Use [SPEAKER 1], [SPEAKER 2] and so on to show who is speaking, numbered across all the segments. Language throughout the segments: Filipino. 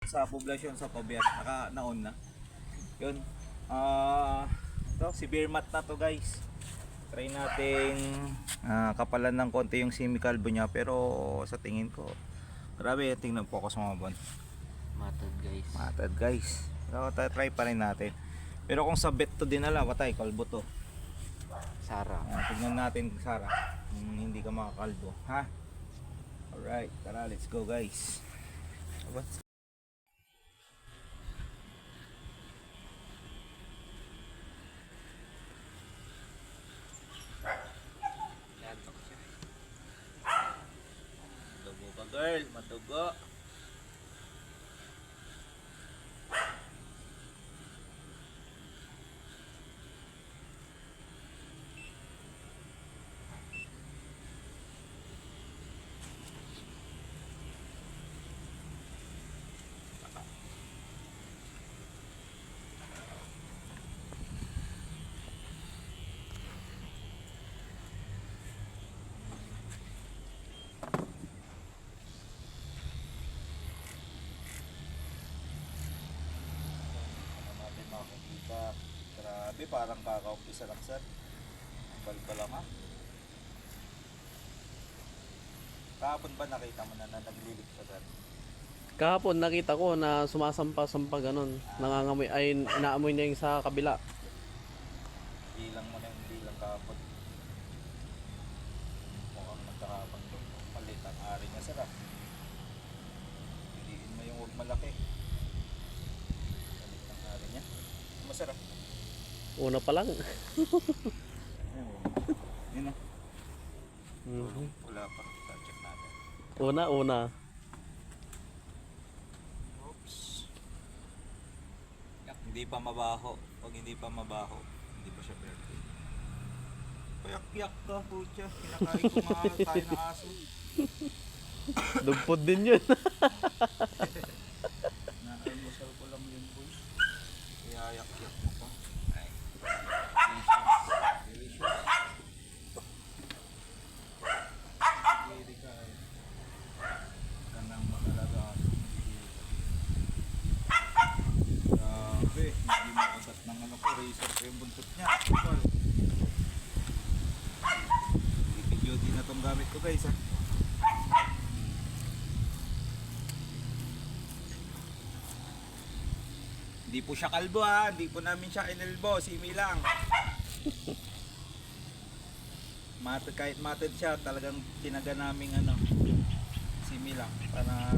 [SPEAKER 1] Sa poblasyon sa Tobias, naon na. Yun. Ito, si beer mat na to guys. Try nating kapalan ng konti yung semi-calvo niya, pero sa tingin ko grabe, tingnan focus mo mga bon.
[SPEAKER 2] Matad guys.
[SPEAKER 1] Matad guys. So, try pa rin natin. Pero kung sa bet to dinala, patay, kalbo to.
[SPEAKER 2] Sara.
[SPEAKER 1] Tignan natin, Sara, kung hindi ka makakalbo, ha? Alright, tara, let's go guys. What? Matugo ka girl, matugo. Natin makakita. Grabe, parang kakaumpisa lang sir. Balba lang ha. Kahapon ba nakita mo na naglilig ka sir?
[SPEAKER 3] Kahapon nakita ko na sumasampa-sampa ganun. Nangangamoy ay inaamoy niya yung sa kabila.
[SPEAKER 1] Bilang mo na yung bilang kahapon. Mukhang nagkakapang doon. Malit ang ari niya sir ha. Piliin mo yung huwag malaki. Malit ang ari niya. Masarap.
[SPEAKER 3] Una pa lang.
[SPEAKER 1] Yun na.
[SPEAKER 3] Mhm.
[SPEAKER 1] Wala pa. Check natin.
[SPEAKER 3] Una.
[SPEAKER 1] Oops. Hindi pa mabaho. Pag hindi pa mabaho, hindi pa siya pwede. Payak-yak ka, putya. Kinakain ko nga tayo ng aso.
[SPEAKER 3] Dugpod din yun.
[SPEAKER 1] Na-almusal ko lang yun, boy. Iyayak-yak mo pa. Ay. Delicious. Pwede ka ay. Kanang mag-alaga. Grabe. Hindi makagat ng ano ko. Razor ko yung buntot niya. Tol. Video din na itong gamit ko guys ha. Hindi po siya kalbo ha, hindi po namin siya inelbo, simi lang. Kahit matid siya, talagang tinaga namin ano, simi lang para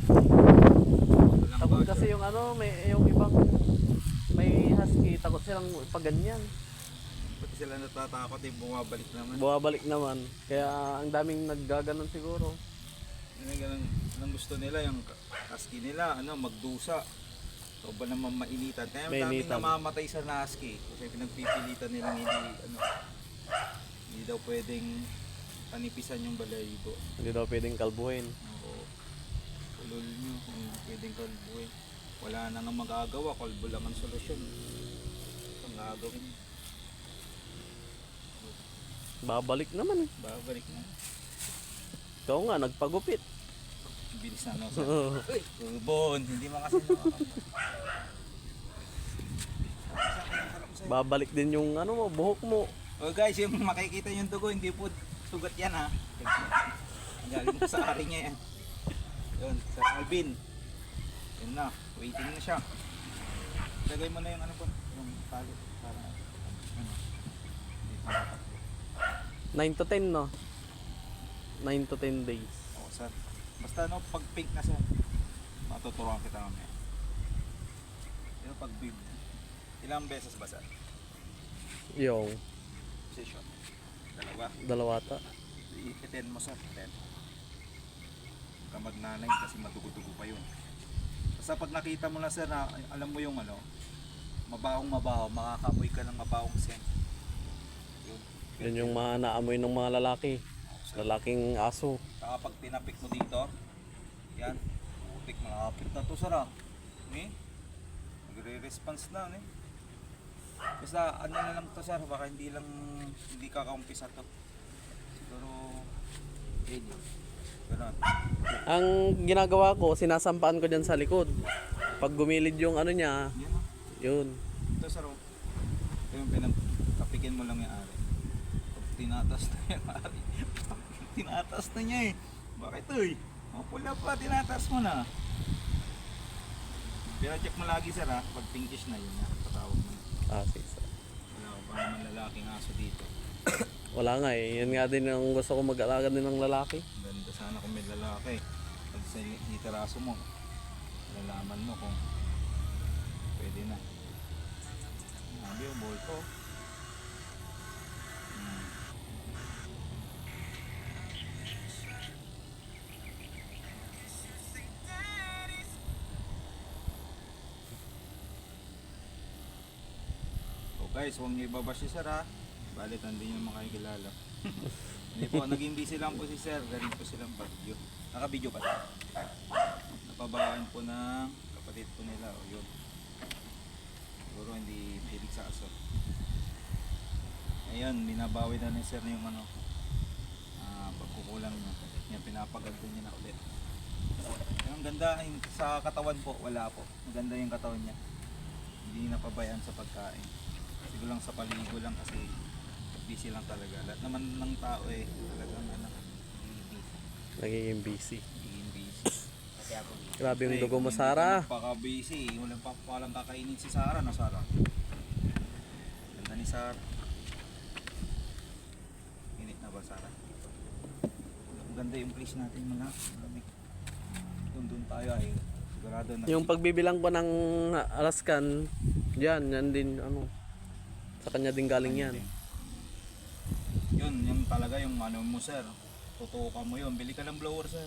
[SPEAKER 1] walang
[SPEAKER 3] Takot
[SPEAKER 1] basyo.
[SPEAKER 3] kasi yung ano, yung ibang may husky, takot silang pag ganyan.
[SPEAKER 1] Pati sila natatakot yung bumabalik naman.
[SPEAKER 3] Buwabalik naman. Kaya ang daming naggaganon siguro.
[SPEAKER 1] Yun ang ganun, ang gusto nila, yung husky nila, ano, magdusa. O ba naman mainitan. Kaya daming
[SPEAKER 3] Mainitan.
[SPEAKER 1] namamatay sa husky. Kasi pinagpipilitan nilang hindi daw pwedeng panipisan yung balahibo.
[SPEAKER 3] Hindi daw pwedeng kalbuhin.
[SPEAKER 1] Oo. Ulol nyo kung pwedeng kalbuhin. Wala na nga magagawa, kalbo lang ang solusyon. Ang gagawin,
[SPEAKER 3] Babalik naman eh.
[SPEAKER 1] babalik na.
[SPEAKER 3] Ikaw nga, nagpagupit.
[SPEAKER 1] Bilis na no. Uy, Bon, hindi makasi na.
[SPEAKER 3] Babalik din yung ano mo, buhok mo.
[SPEAKER 1] Oh guys, yung makikita yung dugo, hindi po sugat yan ha. Galing ko sa ari niya yan. Yun, Sir Alvin. Yun na, waiting na siya. Lagay mo na yung ano po, yung tali. Para, ano, hindi pa.
[SPEAKER 3] 9 to 10 no? 9 to 10 days.
[SPEAKER 1] Oo sir. Basta no, pag pink na sir, matuturuan kita mamaya. Pero pag bib, ilang beses ba sir?
[SPEAKER 3] Yung
[SPEAKER 1] Session. Dalawa.
[SPEAKER 3] dalawata.
[SPEAKER 1] I-10 mo sir, 10. Huwag ka magnanay kasi madugo-dugo pa yun. Basta pag nakita mo na sir na alam mo yung ano, mabahong mabaho, makakamoy ka ng mabahong scent. Yun.
[SPEAKER 3] Yun yung mga naamoy ng mga lalaki. Lalaking aso.
[SPEAKER 1] Saka pag tinapik mo dito, yan, putik, makakapit na to sir ah. Magre-response na eh. Basta ano na lang to sir, baka hindi kakaumpisa to. Siguro, Ganun.
[SPEAKER 3] Ang ginagawa ko, sinasampaan ko dyan sa likod. Pag gumilid yung ano niya,
[SPEAKER 1] Yan o.
[SPEAKER 3] yun.
[SPEAKER 1] Ito sir o. Ito yung pinagkapikin mo lang yung ari. Pag tinatas na yung ari. Tinatas na niya eh. Bakit eh? Mapula pa, tinatas mo na. Pero check mo lagi sir ha. Pag pinkish na yun ha. Patawag mo na.
[SPEAKER 3] Ah, sige. Sir.
[SPEAKER 1] Wala ko pa naman lalaking aso dito.
[SPEAKER 3] Wala nga eh. Yan nga din ang gusto ko mag-alaga din ng lalaki.
[SPEAKER 1] Ganda sana kung may lalaki. Pag sa iteraso mo, lalaman mo kung pwede na. Sabi yung ball ko. Hmm. So guys, huwag niyo ibabash si sir ha. Balit, hindi niyo makikilala. Hindi po, naging busy lang po si sir. Galing po silang bagyo. Naka-video pa tayo. Napabayaan po ng kapatid po nila. O yun. Siguro hindi mahilig sa aso. Ayun, binabawi na ni sir yung ano, pagkukulang niya. Yan, pinapaganda niya na ulit. Ang ganda sa katawan po, wala po. Maganda yung katawan niya. Hindi napabayaan sa pagkain. Siguro lang sa paligo lang kasi busy lang talaga. Lahat naman ng tao eh, talagang ano,
[SPEAKER 3] Nagiging busy.
[SPEAKER 1] naging busy.
[SPEAKER 3] Grabe yung dugo mo, Sarah.
[SPEAKER 1] Paka-busy, walang papalang kakainin si Sarah, no Sarah? Ganda ni Sarah. Init na ba Sarah? Ang ganda yung place natin mga. Malamig. Doon tayo ay sigurado na.
[SPEAKER 3] Yung pagbibilang ko ng Alaskan, yan din ano. Sa kanya din galing yan.
[SPEAKER 1] Yun, yung talaga yung ano mo sir. Tutukan mo yun. Bili ka ng blower sir.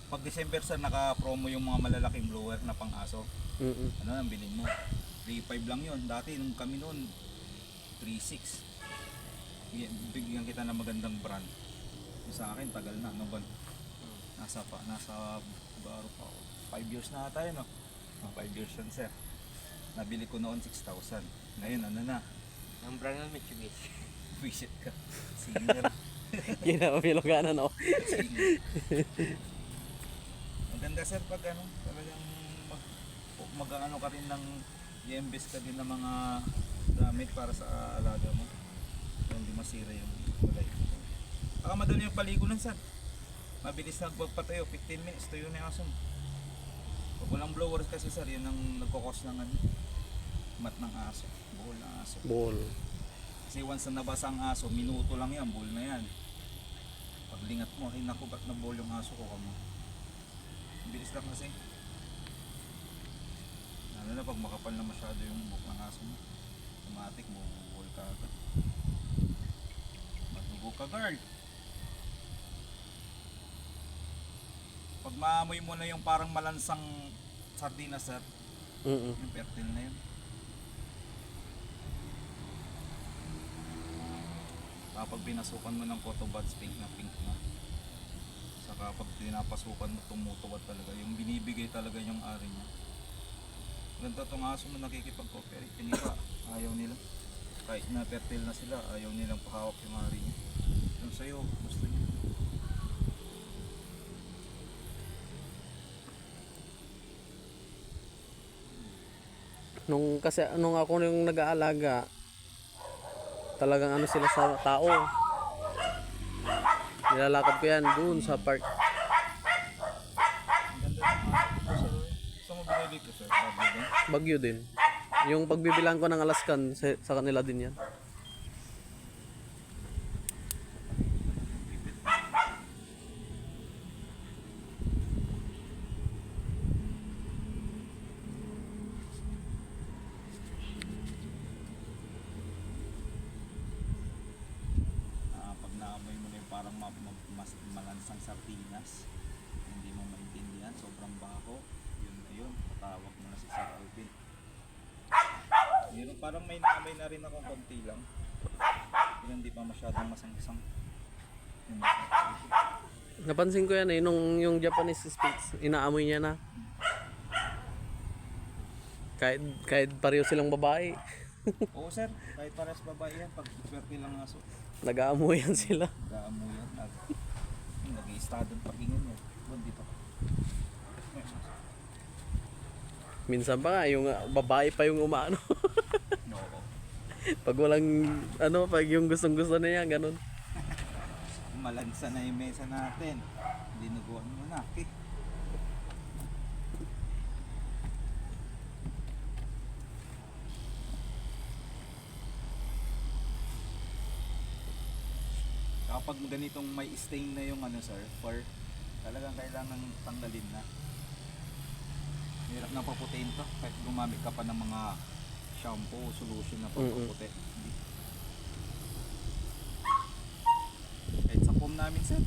[SPEAKER 1] Pag December sir, naka-promo yung mga malalaking blower na pang aso. Ano ang bilhin mo? 3.5 lang yun. Dati nung kami noon 3.6. Bigyan kita ng magandang brand. Yung sa akin tagal na, no ba? Nasa baro pa ako. 5 years na tayo, no? 5 years yun sir. Nabili ko noon 6,000. Ngayon ano na?
[SPEAKER 2] Ang brand ng Mitsubishi.
[SPEAKER 1] Visit ka. Singer.
[SPEAKER 3] Ginapamiloganan ako.
[SPEAKER 1] Maganda sir pag ano, talagang mag-ano ka rin ng i-invest ka din ng mga gamit para sa alaga mo. So, hindi masira yung kulay. Saka madali yung paligo lang sir. Mabilis na magpatayo, 15 minutes tuyo na yung aso mo. Pag walang blowers kasi sir, yun ang nagkukos ng ano, mat ng aso, buhol ng aso.
[SPEAKER 3] Ball.
[SPEAKER 1] Kasi once na nabasa ang aso, minuto lang yan, buhol na yan. Paglingat mo, ay naku, ba't nabuhol yung aso ko kamo? Bilis lang kasi. Lalo na pag makapal na masyado yung buhok ng aso mo, automatic mo, buhol ka agad. Matugo ka girl. Pag maamoy mo na yung parang malansang sardinas sir, yung fertile na yun. Kapag pinasukan mo ng cotton buds, pink na. Saka pag pinapasukan mo, tumutuwad talaga. Yung binibigay talaga yung ari niya. Ganda tong aso mo nakikipag-cooperate. Yung iba, ayaw nila. Kahit na fertile na sila, ayaw nilang pakawak yung ari niya. Yung sa'yo, gusto niya.
[SPEAKER 3] Nung ako yung nag-aalaga, talagang ano sila sa tao. Nilalakad ko yan doon sa park.
[SPEAKER 1] Ang ganda ng aso mo. Saan mo binili ko sir?
[SPEAKER 3] Bagyo din. Yung pagbibilang ko ng Alaskan, sa kanila din yan.
[SPEAKER 1] Pag naamoy mo na yung parang mas malansang sardinas, hindi mo maintindihan, sobrang baho, yun, patawag mo na si Sir Alvin. Yun, parang may naamoy na rin akong konti lang, pero hindi pa masyadong masang-isang.
[SPEAKER 3] Napansin ko yan eh, nung yung Japanese Spitz, inaamoy niya na. Kahit pareho silang babae,
[SPEAKER 1] Oo sir, kahit parehas babae yan, pag swerte lang aso,
[SPEAKER 3] nag-aamoy yan sila.
[SPEAKER 1] nag-aamoy yan. nag-i-estado pagingin niya. Doon dito.
[SPEAKER 3] Minsan pa nga, yung babae pa yung umaano.
[SPEAKER 1] No.
[SPEAKER 3] Pag walang, ano, pag yung gustong-gusto na niya, ganun.
[SPEAKER 1] Malansa na yung mesa natin. Dinuguan mo na. Okay. Kapag ganitong may stain na yung ano sir, fur, talagang kailangan tanggalin na. Hirap na paputiin to kahit gumamit ka pa ng mga shampoo, solution na papuputi. Kahit sa foam namin sir,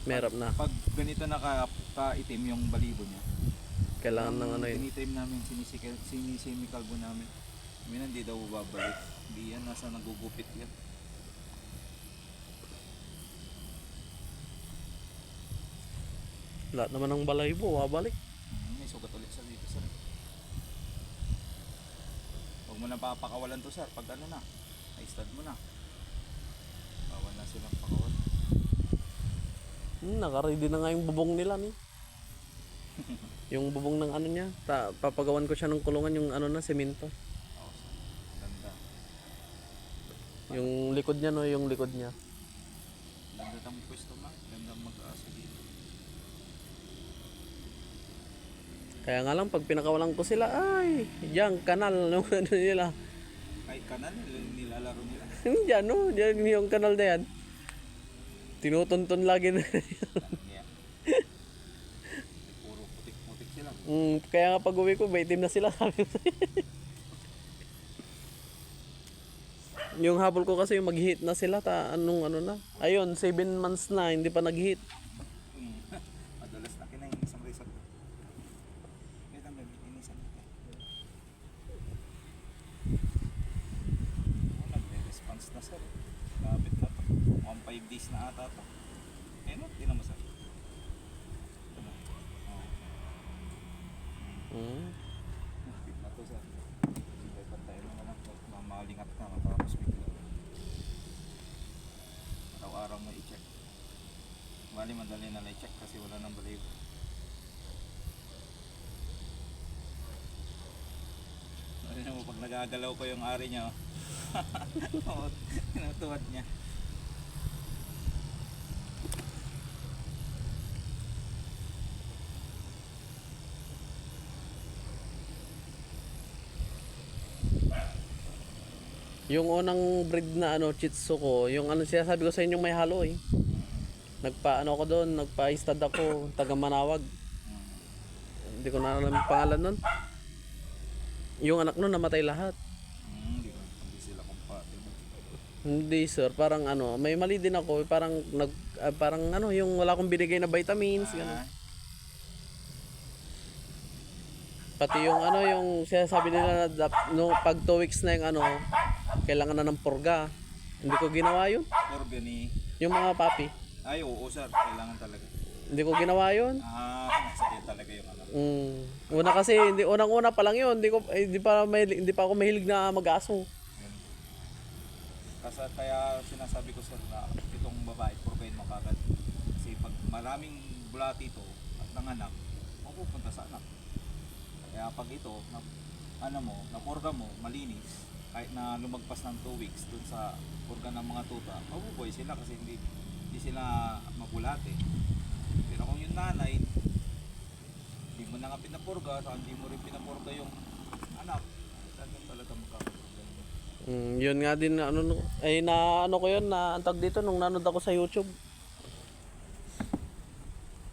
[SPEAKER 3] Merap na.
[SPEAKER 1] pag ganito na kaitim yung balibo niya,
[SPEAKER 3] Kailangan ng ano yun.
[SPEAKER 1] tinitim namin, sinisikalbo namin. Minsan hindi daw babalik. Hindi yan, nasa nagugupit yan.
[SPEAKER 3] Lahat naman ng balahibo, wabalik.
[SPEAKER 1] May sugat ulit sa dito sir. Huwag mo na papakawalan to sir. Pag ano na, i-stud mo na. Bawal na silang pakawalan.
[SPEAKER 3] Naka-ready na nga yung bubong nila ni. Yung bubong ng ano niya, papagawan ko siya ng kulungan yung ano na, semento.
[SPEAKER 1] Oo sir. Ganda.
[SPEAKER 3] Yung likod niya no, yung likod niya.
[SPEAKER 1] Ganda tang pwesto ma. Ganda mag-aasa dito.
[SPEAKER 3] Kaya nga lang, pag pinakawalan ko sila, ay, diyan, kanal, no, ano nila.
[SPEAKER 1] Kahit kanan, nilalaro nila.
[SPEAKER 3] Diyan, no, diyan yung kanal na yan. Tinutuntun lagi na.
[SPEAKER 1] Yeah. Puro putik-putik sila.
[SPEAKER 3] Kaya nga pag uwi ko, may itim na sila, sabi ko. Yung habol ko kasi yung mag-hit na sila, anong ano na. Ayun, 7 months na, hindi pa nag-hit.
[SPEAKER 1] Madalas na kinain isang resort. Kaya lang nabitinisan natin. Nagre-response na sir. Kapit na to. 5 days na ata to. Eh no, di naman sir. Ano? Kapit na to sir. Sige, pantayin mo na lang to. Mamalingat ka matapos bigla. Araw-araw mo i-check. Bali madali na i-check kasi wala nang balahibo. Ano mo pag nagagalaw pa yung ari niya. Oh. Tinutuwad niya.
[SPEAKER 3] Yung unang breed na ano, Shih Tzu ko, yung ano siya sabi ko sa inyo may halo eh. Nagpa-ano ako doon, nagpa-stud ako, taga Manawag. Hindi ko na alam yung pangalan nun. Yung anak nun namatay lahat.
[SPEAKER 1] Hindi sila compatible.
[SPEAKER 3] Hindi sir, parang ano, may mali din ako, parang parang ano, yung wala akong binigay na vitamins, ganun. Pati yung ano, yung sinasabi nila na no, pag 2 weeks na yung ano, kailangan na ng purga. Hindi ko ginawa yun.
[SPEAKER 1] Organi.
[SPEAKER 3] Yung mga papi.
[SPEAKER 1] Ay, oo sir, kailangan talaga.
[SPEAKER 3] Hindi ko ginawa yun.
[SPEAKER 1] Sakit talaga yung ano.
[SPEAKER 3] Una kasi, unang-una pa lang yun. Hindi pa ako mahilig na mag-aso.
[SPEAKER 1] Kasi kaya sinasabi ko sir na itong babae, purgain mo kagad. Kasi pag maraming bulati ito at nanganak, mapupunta sa anak. Kaya pag ito, napurga mo, malinis, kahit na lumagpas ng 2 weeks dun sa purga ng mga tuta, mabubuhay sila kasi hindi sila mabulate. Pero kung yung nanay, hindi mo na nga pinapurga, saka hindi mo rin pinapurga yung anak, talaga magkakaroon.
[SPEAKER 3] Yun nga din na ano, ay na ano ko yun, na antag dito nung nanood ako sa YouTube.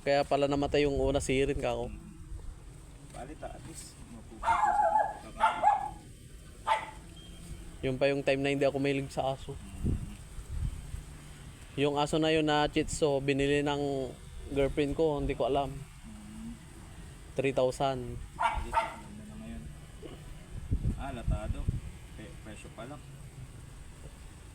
[SPEAKER 3] Kaya pala namatay yung una sirin ka ako.
[SPEAKER 1] Balit at least mapupunta sa anak.
[SPEAKER 3] Yung pa yung time na hindi ako mahilig sa aso. Yung aso na yun na Shih Tzu, binili ng girlfriend ko, hindi ko alam. 3,000.
[SPEAKER 1] Balit, alam mo na ngayon. Latado. Presyo pa lang.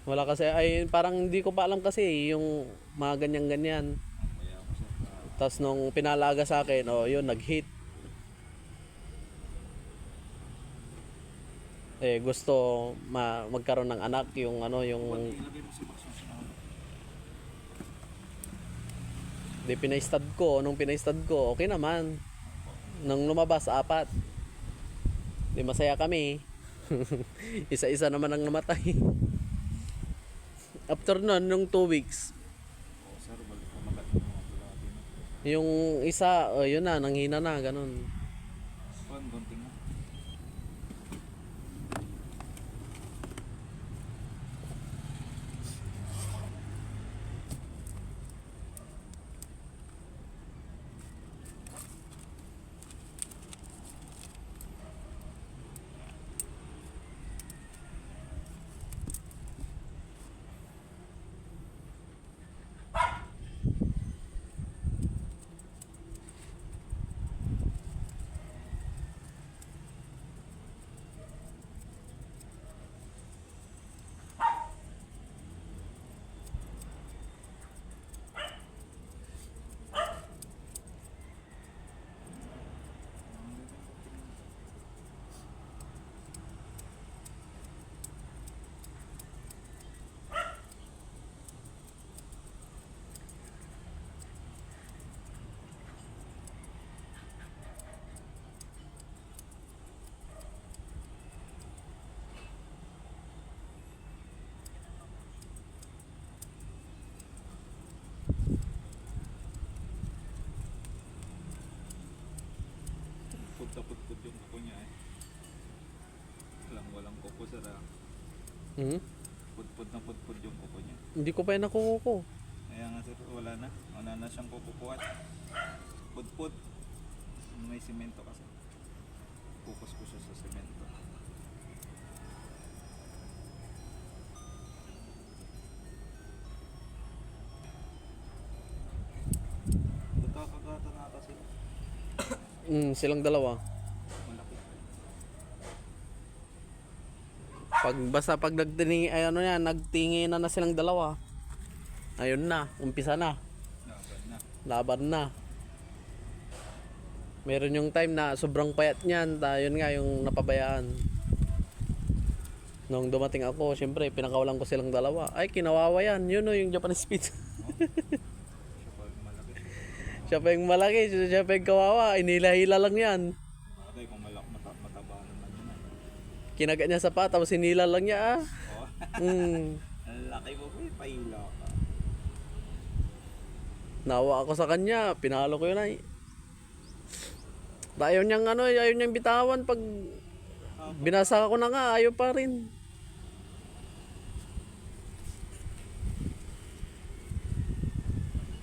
[SPEAKER 3] Wala kasi, ay parang hindi ko pa alam kasi yung mga ganyan-ganyan.
[SPEAKER 1] Kaya ako sir,
[SPEAKER 3] Tapos nung pinalaga sa akin, yun, nag-hit. Gusto magkaroon ng anak, yung ano, yung...
[SPEAKER 1] ilagay mo si Box yung sinahod.
[SPEAKER 3] Di pinaistad ko. Nung pinaistad ko, okay naman. Nung lumabas, 4. Di masaya kami. Isa-isa naman ang namatay. After nun, nung 2 weeks,
[SPEAKER 1] Oo, sir, balik kumagat ng mga bulati na.
[SPEAKER 3] yung isa, yun na, nanghina na, ganun.
[SPEAKER 1] Gunting na. Putput yung kuko niya eh. Walang kuko sir ah.
[SPEAKER 3] Hmm?
[SPEAKER 1] Putput yung kuko niya.
[SPEAKER 3] Hindi ko pa yun nakukuko.
[SPEAKER 1] Kaya nga sir, wala na siyang kukukuhat. Putput. May simento kasi. Focus ko siya sa simento. Nagkakagata na ata sila.
[SPEAKER 3] Silang dalawa.
[SPEAKER 1] Malaki.
[SPEAKER 3] Basta pag nagtingi, ay ano yan, nagtingi na silang dalawa. Ayun na, umpisa na.
[SPEAKER 1] Laban na.
[SPEAKER 3] Laban na. Meron yung time na sobrang payat niyan, yun nga yung napabayaan. Nung dumating ako, syempre, pinakawalan ko silang dalawa. Ay, kinawawa yan. Yun o, yung Japanese Spitz.
[SPEAKER 1] Siya pa yung malaki.
[SPEAKER 3] Siya pa yung malaki, siya pa yung kawawa. Inila-hila lang yan.
[SPEAKER 1] Patay kung mataba naman yun ah.
[SPEAKER 3] Kinagat niya sa pa, tapos hinila lang niya ah.
[SPEAKER 1] Oh. Ang laki mo po, pahila ka.
[SPEAKER 3] Nawa ako sa kanya, pinalo ko yun ay. Ayaw niyang bitawan pag binasa ko na nga, ayaw pa rin.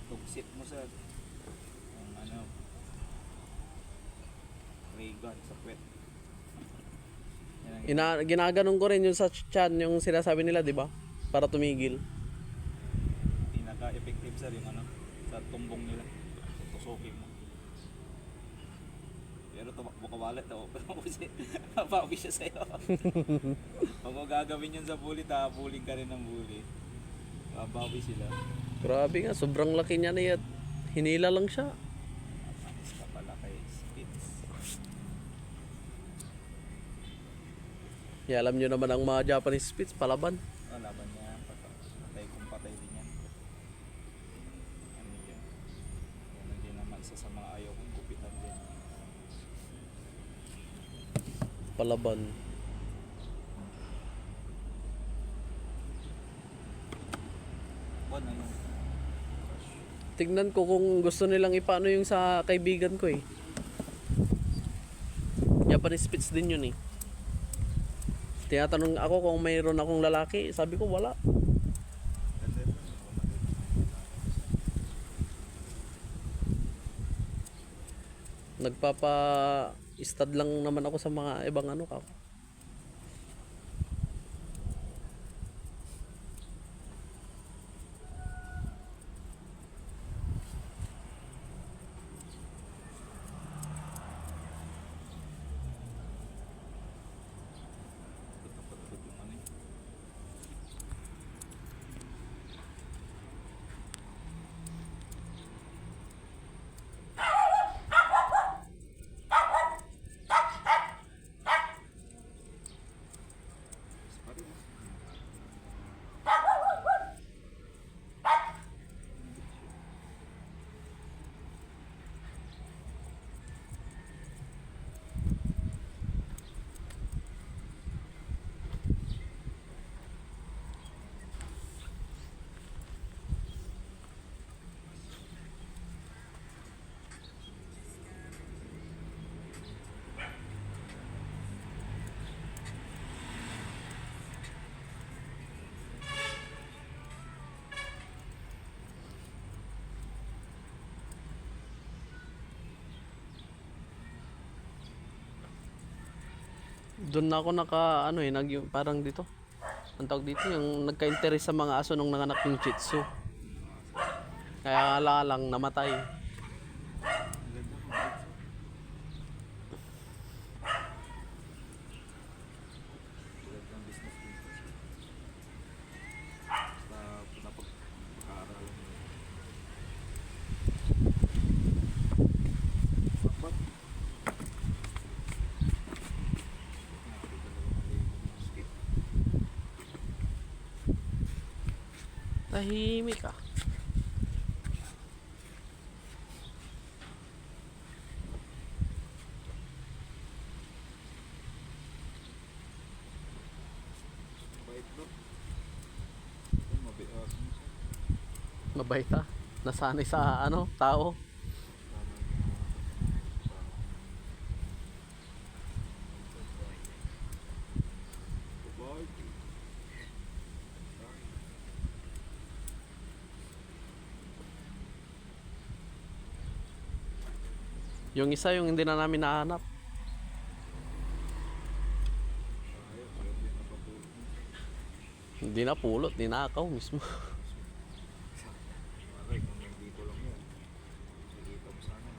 [SPEAKER 1] Tugsit mo sa ang ray gun sa puwet. Yan ang
[SPEAKER 3] Ginaganon ko rin yung sa chan, yung sinasabi nila, di ba? Para tumigil.
[SPEAKER 1] pinaka-effective sir yung sa tumbong nila. Tusukin mo. Pero tumakbo ka wallet, mapawi siya sa'yo. Pag mo gagawin yun sa bully, bully ka rin ng bully. Mabawi sila.
[SPEAKER 3] Grabe nga, sobrang laki niya na yan. Hinila lang siya.
[SPEAKER 1] Manis ka pala kay Spitz.
[SPEAKER 3] Alam nyo naman ang mga Japanese Spitz, palaban.
[SPEAKER 1] Laban niya, patay kung patay din yan. Ano yun? Yan din naman isa sa mga ayaw kong gupitan din.
[SPEAKER 3] Palaban.
[SPEAKER 1] Bon, ano?
[SPEAKER 3] Tignan ko kung gusto nilang ipaano yung sa kaibigan ko eh. Japanese Spitz din yun eh. Tinatanong ako kung mayroon akong lalaki, sabi ko wala.
[SPEAKER 1] Ganda yun.
[SPEAKER 3] Nagpapa-stud lang naman ako sa mga ibang ano ka.
[SPEAKER 1] Putok-putok yung ano yun.
[SPEAKER 3] Doon na ako naka ano parang dito. Ang tawag dito yung nagka-interest sa mga aso nung nanganak yung Shih Tzu. Kaya lang namatay.
[SPEAKER 1] Magandang business din. Basta napag-aaralan mo. Dapat. Nakakita na lang ang skip.
[SPEAKER 3] Tahimik ah.
[SPEAKER 1] Bait no? Ito, mabias mo siya.
[SPEAKER 3] Mabait ah. Nasanay sa ano, tao. Yung isa yung hindi na namin nahanap. Hindi na pulot, ninakaw mismo.
[SPEAKER 1] Bagay, kung nandito lang yan, nakikita mo sana.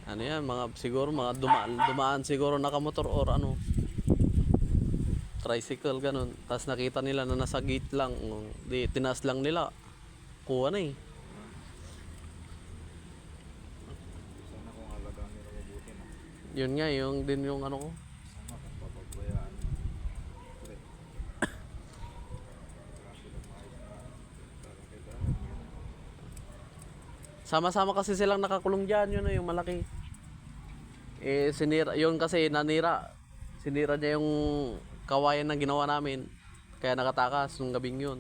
[SPEAKER 3] Ano yan, mga siguro mga dumaan siguro nakamotor or ano. Tricycle ganun. Tapos nakita nila na nasa gate lang. Di tinaas lang nila. Kuha na eh.
[SPEAKER 1] Sana kung alagaan nila mabuti na.
[SPEAKER 3] Yun nga yung din yung ano ko.
[SPEAKER 1] Sana kung papabayaan. Pre. Wala silang maayos na talagang yun.
[SPEAKER 3] Sama-sama kasi silang nakakulong dyan. Yun na yung malaki. Eh sinira. Yun kasi nanira. Sinira niya yung kawayan na ginawa namin. Kaya nakatakas nung gabing yun.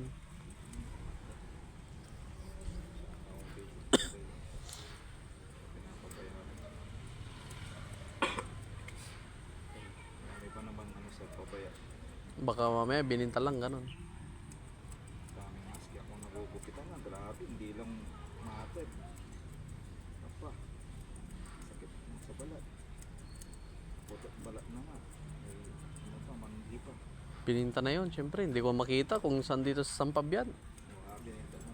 [SPEAKER 1] Marami pa naman ano sa papaya.
[SPEAKER 3] Baka mamaya bininta lang ganun.
[SPEAKER 1] Daming maski ako nagugupitan nga. Grabe, hindi lang mahatid. Apa, sakit na sa balat. Putot balat na nga. May ano pa, manggi pa.
[SPEAKER 3] Bininta na yun. Siyempre hindi ko makita kung saan dito sa Sampab yan.
[SPEAKER 1] Grabe nito na.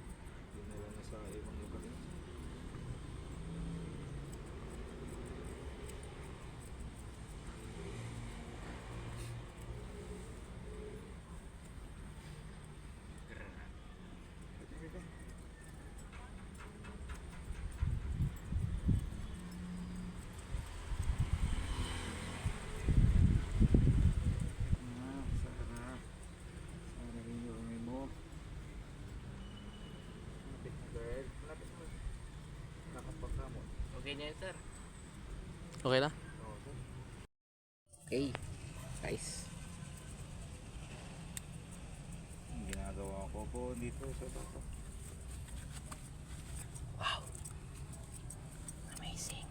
[SPEAKER 1] Dinala na sa ibang lugar yun. Sarap. Sana rin yung umay mo. Malapit na girl. Malapit mo. Nakapag ka mo.
[SPEAKER 2] Okay na yun, sir.
[SPEAKER 3] Okay na?
[SPEAKER 1] Oo, sir.
[SPEAKER 2] Okay. Guys.
[SPEAKER 1] Ang ginagawa ko po dito sa bata.
[SPEAKER 2] Amazing.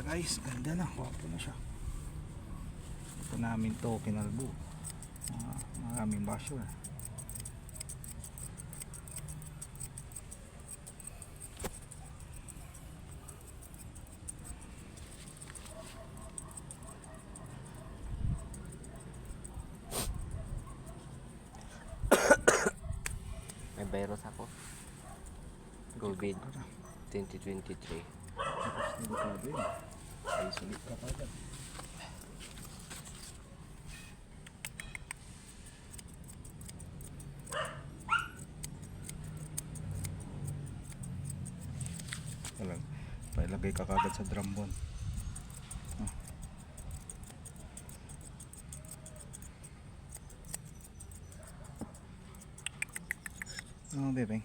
[SPEAKER 1] Guys, ganda na. Wapo na siya. Ito namin to kinalbo. Maraming basher.
[SPEAKER 2] May virus ako. COVID 2023.
[SPEAKER 1] Delikado yun. Isolate ka pa agad. Pailagay ka kagad sa drambon. Oh, bebe.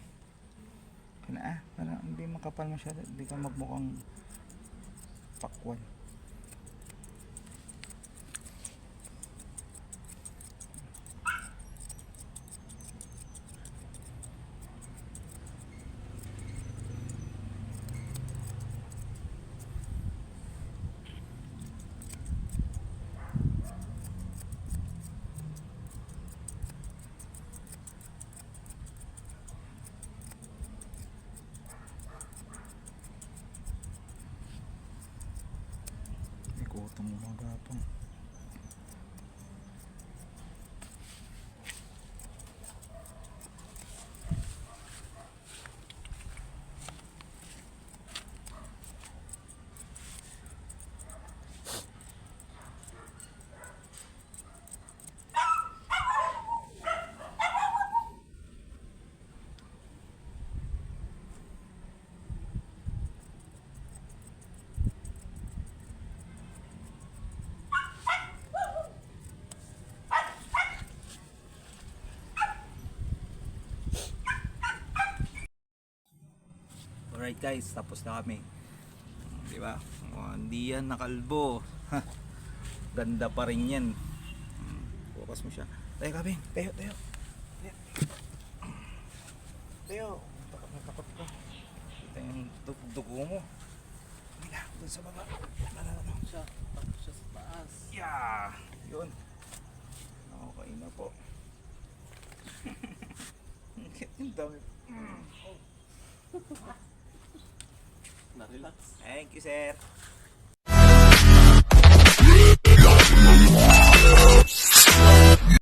[SPEAKER 1] Kana para hindi makapal masyado, hindi ka magmukhang pakwan. Itong magapang. Alright guys, tapos na kami. Di ba? Hindi yan nakalbo. Ganda pa rin yan. Focus mo siya. Tayo Kabin, tayo. Tayo. Takot ko. Kita yung dugo mo. Hindi na, dun sa baba.
[SPEAKER 3] Siya, tapos siya sa taas.
[SPEAKER 1] Yeah! Yun. Okay na po. Ang dami.
[SPEAKER 3] Na-relax.
[SPEAKER 1] Thank you, sir.